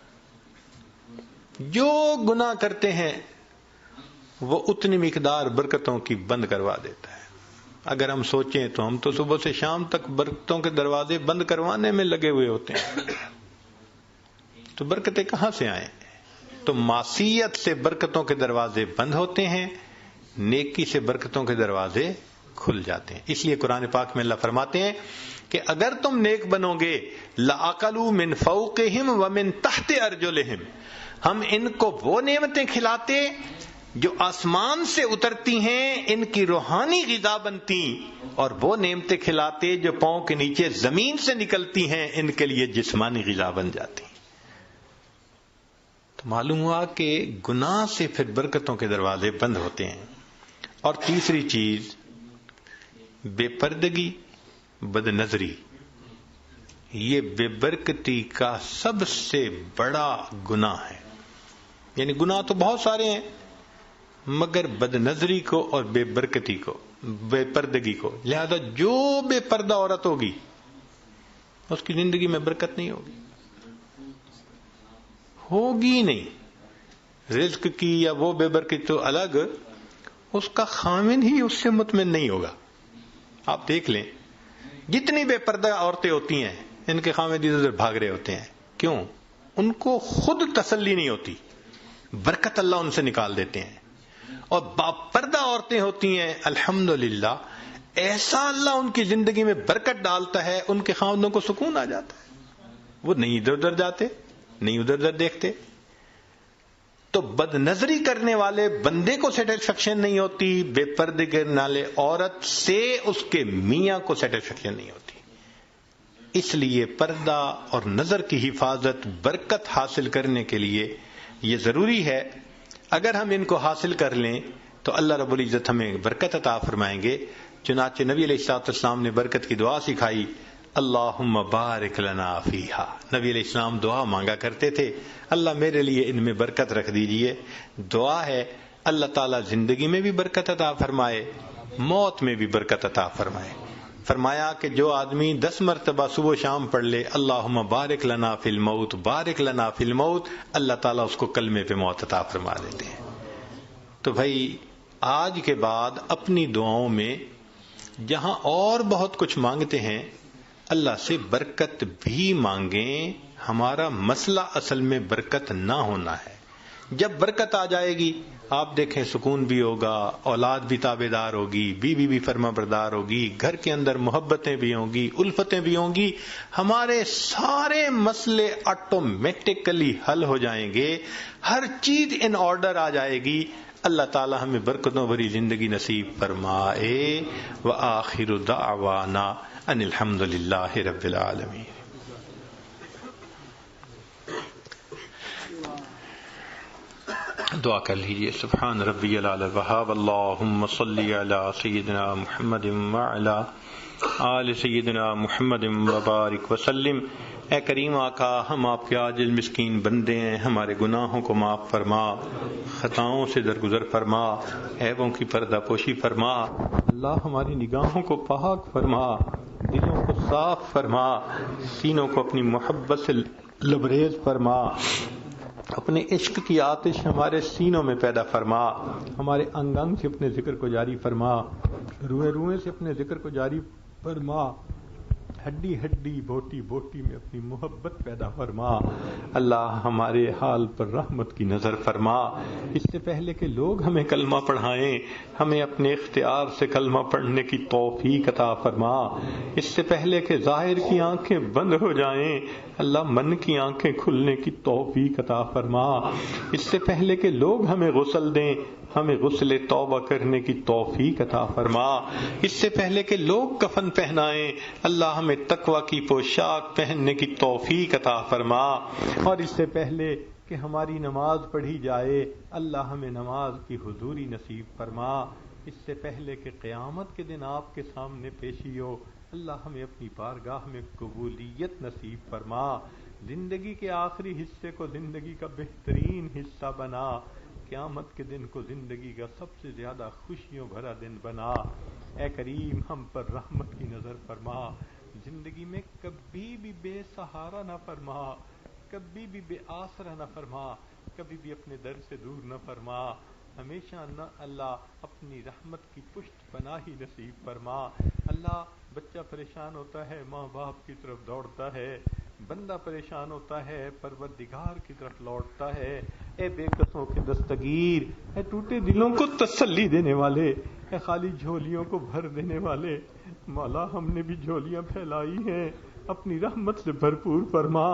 جو گناہ کرتے ہیں وہ اتنی مقدار برکتوں کی بند کروا دیتا ہے. اگر ہم سوچیں تو ہم تو صبح سے شام تک برکتوں کے دروازے بند کروانے میں لگے ہوئے ہوتے ہیں، تو برکتیں کہاں سے آئیں؟ تو معصیت سے برکتوں کے دروازے بند ہوتے ہیں، نیکی سے برکتوں کے دروازے کھل جاتے ہیں. اس لیے قرآن پاک میں اللہ فرماتے ہیں کہ اگر تم نیک بنو گے لَأَكَلُوا مِن فَوْقِهِمْ وَمِن تَحْتِ أَرْجُلِهِمْ، ہم ان کو وہ نعمتیں کھلاتے جو آسمان سے اترتی ہیں، ان کی روحانی غذا بنتی، اور وہ نعمتیں کھلاتے جو پاؤں کے نیچے زمین سے نکلتی ہیں، ان کے لیے جسمانی غذا بن جاتی. تو معلوم ہوا کہ گناہ سے پھر برکتوں کے دروازے بند ہوتے ہیں. اور تیسری چیز بے پردگی، بد نظری، یہ بے برکتی کا سب سے بڑا گناہ ہے. یعنی گناہ تو بہت سارے ہیں مگر بد نظری کو اور بے برکتی کو، بے پردگی کو، لہذا جو بے پردہ عورت ہوگی اس کی زندگی میں برکت نہیں ہوگی نہیں. رزق کی یا وہ بے برکتی تو الگ، اس کا خامن ہی اس سے مطمئن نہیں ہوگا. آپ دیکھ لیں جتنی بے پردہ عورتیں ہوتی ہیں ان کے خامد ادھر بھاگ رہے ہوتے ہیں. کیوں؟ ان کو خود تسلی نہیں ہوتی، برکت اللہ ان سے نکال دیتے ہیں. اور باپردہ عورتیں ہوتی ہیں الحمدللہ ایسا اللہ ان کی زندگی میں برکت ڈالتا ہے، ان کے خاوندوں کو سکون آ جاتا ہے، وہ نہیں ادھر ادھر جاتے، نہیں ادھر ادھر دیکھتے. تو بد نظری کرنے والے بندے کو سیٹسفیکشن نہیں ہوتی، بے پردے کرنے والے عورت سے اس کے میاں کو سیٹسفیکشن نہیں ہوتی. اس لیے پردہ اور نظر کی حفاظت برکت حاصل کرنے کے لیے یہ ضروری ہے. اگر ہم ان کو حاصل کر لیں تو اللہ رب العزت ہمیں برکت عطا فرمائیں گے. چنانچہ نبی علیہ الصلوۃ والسلام نے برکت کی دعا سکھائی، اللہم بارک لنا فیہا. نبی علیہ السلام دعا مانگا کرتے تھے، اللہ میرے لیے ان میں برکت رکھ دیجئے. دعا ہے اللہ تعالیٰ زندگی میں بھی برکت عطا فرمائے، موت میں بھی برکت عطا فرمائے. فرمایا کہ جو آدمی 10 مرتبہ صبح و شام پڑھ لے اللہم بارک لنا فی الموت، بارک لنا فی الموت، اللہ تعالیٰ اس کو کلمے پہ موت عطا فرما دیتے ہیں. تو بھائی آج کے بعد اپنی دعاؤں میں جہاں اور بہت کچھ مانگتے ہیں اللہ سے برکت بھی مانگیں. ہمارا مسئلہ اصل میں برکت نہ ہونا ہے. جب برکت آ جائے گی آپ دیکھیں سکون بھی ہوگا, اولاد بھی تابع دار ہوگی, بیوی بھی فرما بردار ہوگی, گھر کے اندر محبتیں بھی ہوں گی, الفتیں بھی ہوں گی, ہمارے سارے مسئلے آٹومیٹکلی حل ہو جائیں گے, ہر چیز ان آرڈر آ جائے گی. اللہ تعالی ہمیں برکتوں بھری زندگی نصیب فرمائے. وآخر دعوانا ان الحمد للہ رب العالمین. دعا کر لیجیے. سبحان ربی الاعلی الوہاب. اللہم صلی علی سیدنا محمد وعلی آل سیدنا محمد وبارک وسلم. اے کریم آقا, ہم آپ کے عاجز مسکین بندے ہیں, ہمارے گناہوں کو معاف فرما, خطاؤں سے درگزر فرما, عیبوں کی پردہ پوشی فرما. اللہ ہماری نگاہوں کو پاک فرما, دلوں کو صاف فرما, سینوں کو اپنی محبت سے لبریز فرما, اپنے عشق کی آتش ہمارے سینوں میں پیدا فرما, ہمارے انگ انگ سے اپنے ذکر کو جاری فرما, روئے روئے سے اپنے ذکر کو جاری فرما, ہڈی ہڈی بوٹی بوٹی میں اپنی محبت پیدا فرما. اللہ ہمارے حال پر رحمت کی نظر فرما. اس سے پہلے کہ لوگ ہمیں کلمہ پڑھائیں ہمیں اپنے اختیار سے کلمہ پڑھنے کی توفیق عطا فرما. اس سے پہلے کہ ظاہر کی آنکھیں بند ہو جائیں اللہ من کی آنکھیں کھلنے کی توفیق عطا فرما. اس سے پہلے کہ لوگ ہمیں غسل دیں ہمیں غسل توبہ کرنے کی توفیق عطا فرما. اس سے پہلے کہ لوگ کفن پہنائیں اللہ ہمیں تقوی کی پوشاک پہننے کی توفیق عطا فرما. اور اس سے پہلے کہ ہماری نماز پڑھی جائے اللہ ہمیں نماز کی حضوری نصیب فرما. اس سے پہلے کہ قیامت کے دن آپ کے سامنے پیشی ہو اللہ ہمیں اپنی بارگاہ میں قبولیت نصیب فرما. زندگی کے آخری حصے کو زندگی کا بہترین حصہ بنا, قیامت کے دن کو زندگی کا سب سے زیادہ خوشیوں بھرا دن بنا. اے کریم ہم پر رحمت کی نظر فرما, زندگی میں کبھی بھی بے سہارا نہ فرما, کبھی بھی بے آسرا نہ فرما, کبھی بھی اپنے در سے دور نہ فرما. ہمیشہ نہ اللہ اپنی رحمت کی پشت پناہی نصیب فرما. اللہ بچہ پریشان ہوتا ہے ماں باپ کی طرف دوڑتا ہے, بندہ پریشان ہوتا ہے پروردگار کی طرف لوٹتا ہے. اے بے کسوں کے دستگیر, اے ٹوٹے دلوں کو تسلی دینے والے, اے خالی جھولیوں کو بھر دینے والے, مولا ہم نے بھی جھولیاں پھیلائی ہیں اپنی رحمت سے بھرپور فرما.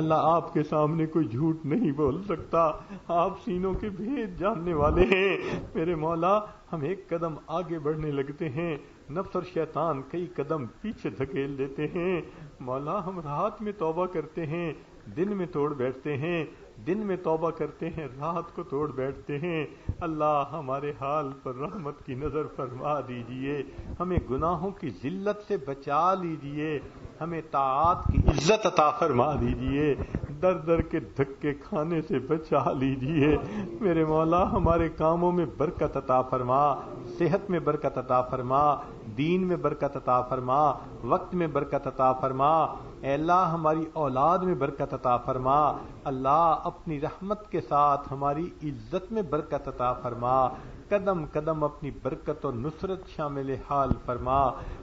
اللہ آپ کے سامنے کوئی جھوٹ نہیں بول سکتا, آپ سینوں کے بھید جاننے والے ہیں. میرے مولا ہم ایک قدم آگے بڑھنے لگتے ہیں, نفس اور شیطان کئی قدم پیچھے دھکیل دیتے ہیں. مولا ہم رات میں توبہ کرتے ہیں دن میں توڑ بیٹھتے ہیں, دن میں توبہ کرتے ہیں رات کو توڑ بیٹھتے ہیں. اللہ ہمارے حال پر رحمت کی نظر فرما دیجئے, ہمیں گناہوں کی ذلت سے بچا لیجئے, ہمیں طاعات کی عزت عطا فرما دیجئے, در در کے دھکے کھانے سے بچا لیجئے. میرے مولا ہمارے کاموں میں برکت عطا فرما, صحت میں برکت عطا فرما, دین میں برکت عطا فرما, وقت میں برکت عطا فرما. اے اللہ ہماری اولاد میں برکت عطا فرما. اللہ اپنی رحمت کے ساتھ ہماری عزت میں برکت عطا فرما. قدم قدم اپنی برکت اور نصرت شامل حال فرما.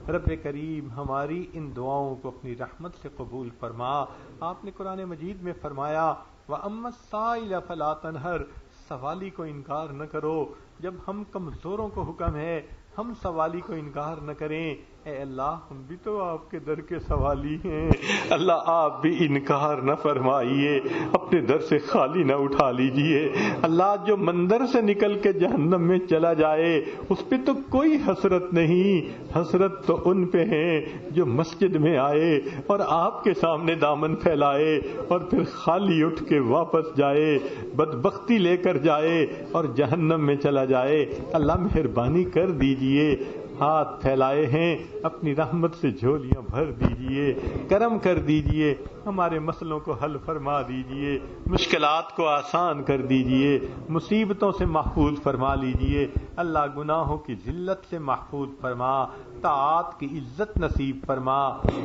رب کریم ہماری ان دعاؤں کو اپنی رحمت سے قبول فرما. آپ نے قرآن مجید میں فرمایا وَأَمَّا السَّائِلَ فَلَا تَنْهَرْ, سوالی کو انکار نہ کرو. جب ہم کمزوروں کو حکم ہے ہم سوالی کو انکار نہ کریں. اے اللہ ہم بھی تو آپ کے در کے سوالی ہیں, اللہ آپ بھی انکار نہ فرمائیے, اپنے در سے خالی نہ اٹھا لیجئے. اللہ جو مندر سے نکل کے جہنم میں چلا جائے اس پہ تو کوئی حسرت نہیں, حسرت تو ان پہ ہیں جو مسجد میں آئے اور آپ کے سامنے دامن پھیلائے اور پھر خالی اٹھ کے واپس جائے, بدبختی لے کر جائے اور جہنم میں چلا جائے. اللہ مہربانی کر دیجئے, ہاتھ پھیلائے ہیں اپنی رحمت سے جھولیاں بھر دیجئے, کرم کر دیجئے, ہمارے مسئلوں کو حل فرما دیجئے, مشکلات کو آسان کر دیجئے, مصیبتوں سے محفوظ فرما لیجئے. اللہ گناہوں کی ذلت سے محفوظ فرما, طاعات کی عزت نصیب فرما.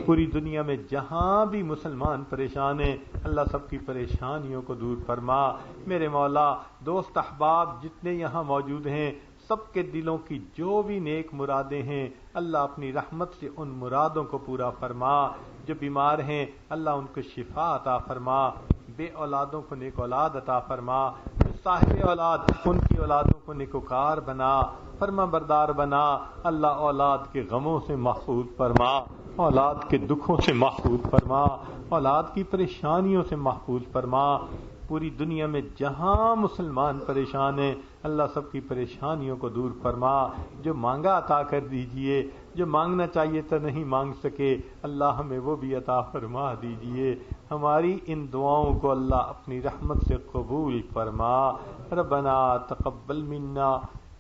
پوری دنیا میں جہاں بھی مسلمان پریشان ہیں اللہ سب کی پریشانیوں کو دور فرما. میرے مولا دوست احباب جتنے یہاں موجود ہیں سب کے دلوں کی جو بھی نیک مرادیں ہیں اللہ اپنی رحمت سے ان مرادوں کو پورا فرما. جو بیمار ہیں اللہ ان کو شفا عطا فرما. بے اولادوں کو نیک اولاد عطا فرما. جو صاحب اولاد ان کی اولادوں کو نیکوکار بنا، فرما بردار بنا. اللہ اولاد کے غموں سے محفوظ فرما، اولاد کے دکھوں سے محفوظ فرما، اولاد کی پریشانیوں سے محفوظ فرما. پوری دنیا میں جہاں مسلمان پریشان ہیں اللہ سب کی پریشانیوں کو دور فرما. جو مانگا عطا کر دیجئے، جو مانگنا چاہیے تو نہیں مانگ سکے اللہ ہمیں وہ بھی عطا فرما دیجئے. ہماری ان دعاؤں کو اللہ اپنی رحمت سے قبول فرما. ربنا تقبل منا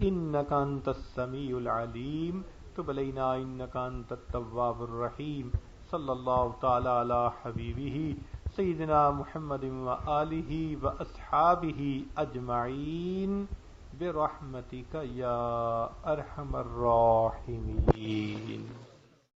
انک انت السمیع العلیم تب علینا انک انت التواب الرحیم. صلی اللہ تعالی علی حبیبہ سیدنا محمد وآلہ واصحابہ اجمعین برحمتک یا ارحم الراحمین.